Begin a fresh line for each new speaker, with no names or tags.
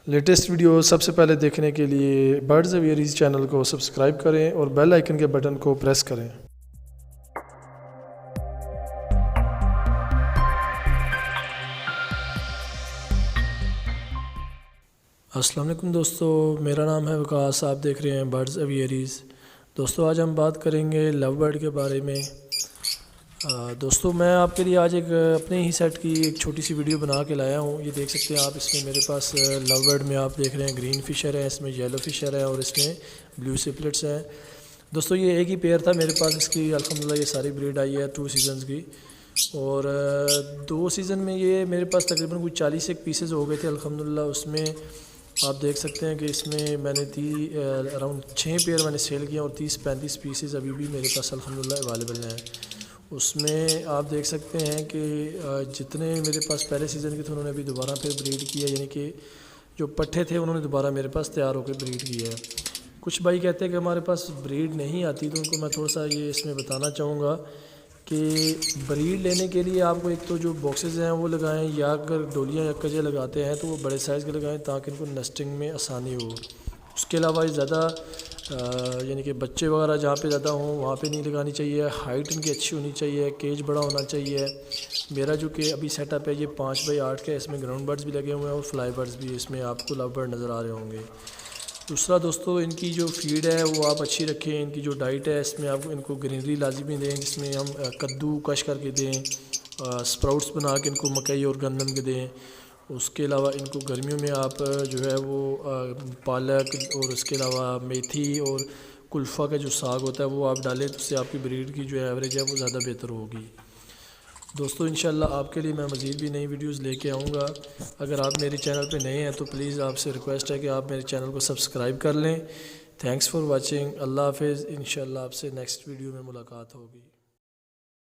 Latest video سب سے پہلے دیکھنے کے لیے برڈز اویئریز چینل کو سبسکرائب کریں اور بیل آئیکن کے بٹن کو پریس کریں۔ السلام علیکم دوستو، میرا نام ہے وقاص، آپ دیکھ رہے ہیں برڈز اویئریز۔ دوستو آج ہم بات کریں گے لو برڈ کے بارے میں۔ دوستو میں آپ کے لیے آج ایک اپنے ہی سیٹ کی ایک چھوٹی سی ویڈیو بنا کے لایا ہوں۔ یہ دیکھ سکتے ہیں آپ، اس میں میرے پاس لو برڈ میں آپ دیکھ رہے ہیں گرین فشر ہے، اس میں یلو فشر ہے اور اس میں بلیو سپلٹس ہیں۔ دوستو یہ ایک ہی پیئر تھا میرے پاس، اس کی الحمدللہ یہ ساری بریڈ آئی ہے 2 سیزنز کی، اور 2 سیزن میں یہ میرے پاس تقریباً کوئی 40 ایک پیسز ہو گئے تھے الحمدللہ۔ اس میں آپ دیکھ سکتے ہیں کہ اس میں میں نے اراؤنڈ 6 پیئر میں نے سیل کیا اور 30-35 پیسز ابھی بھی میرے پاس الحمدللہ اویلیبل ہیں۔ اس میں آپ دیکھ سکتے ہیں کہ جتنے میرے پاس پہلے سیزن کے تھے انہوں نے ابھی دوبارہ پھر بریڈ کیا، یعنی کہ جو پٹھے تھے انہوں نے دوبارہ میرے پاس تیار ہو کے بریڈ کیا ہے۔ کچھ بھائی کہتے ہیں کہ ہمارے پاس بریڈ نہیں آتی، تو ان کو میں تھوڑا سا یہ اس میں بتانا چاہوں گا کہ بریڈ لینے کے لیے آپ کو ایک تو جو باکسز ہیں وہ لگائیں، یا اگر ڈولیاں یا کجے لگاتے ہیں تو وہ بڑے سائز کے لگائیں تاکہ ان کو نیسٹنگ میں آسانی ہو۔ اس کے علاوہ زیادہ یعنی کہ بچے وغیرہ جہاں پہ زیادہ ہوں وہاں پہ نہیں لگانی چاہیے۔ ہائٹ ان کی اچھی ہونی چاہیے، کیج بڑا ہونا چاہیے۔ میرا جو کہ ابھی سیٹ اپ ہے یہ 5x8 کا ہے، اس میں گراؤنڈ برڈز بھی لگے ہوئے ہیں اور فلائی برڈز بھی اس میں آپ کو لو برڈ نظر آ رہے ہوں گے۔ دوسرا دوستو، ان کی جو فیڈ ہے وہ آپ اچھی رکھیں۔ ان کی جو ڈائٹ ہے اس میں آپ ان کو گرینری لازمی دیں، جس میں ہم کدو کش کر کے دیں، سپراؤٹس بنا کے ان کو مکئی اور گندم کے دیں۔ اس کے علاوہ ان کو گرمیوں میں آپ جو ہے وہ پالک اور اس کے علاوہ میتھی اور کلفہ کا جو ساگ ہوتا ہے وہ آپ ڈالیں، تو اس سے آپ کی بریڈ کی جو ایوریج ہے وہ زیادہ بہتر ہوگی۔ دوستو انشاءاللہ آپ کے لیے میں مزید بھی نئی ویڈیوز لے کے آؤں گا۔ اگر آپ میرے چینل پہ نئے ہیں تو پلیز آپ سے ریکویسٹ ہے کہ آپ میرے چینل کو سبسکرائب کر لیں۔ تھینکس فار واچنگ، اللہ حافظ۔ انشاءاللہ آپ سے نیکسٹ ویڈیو میں ملاقات ہوگی۔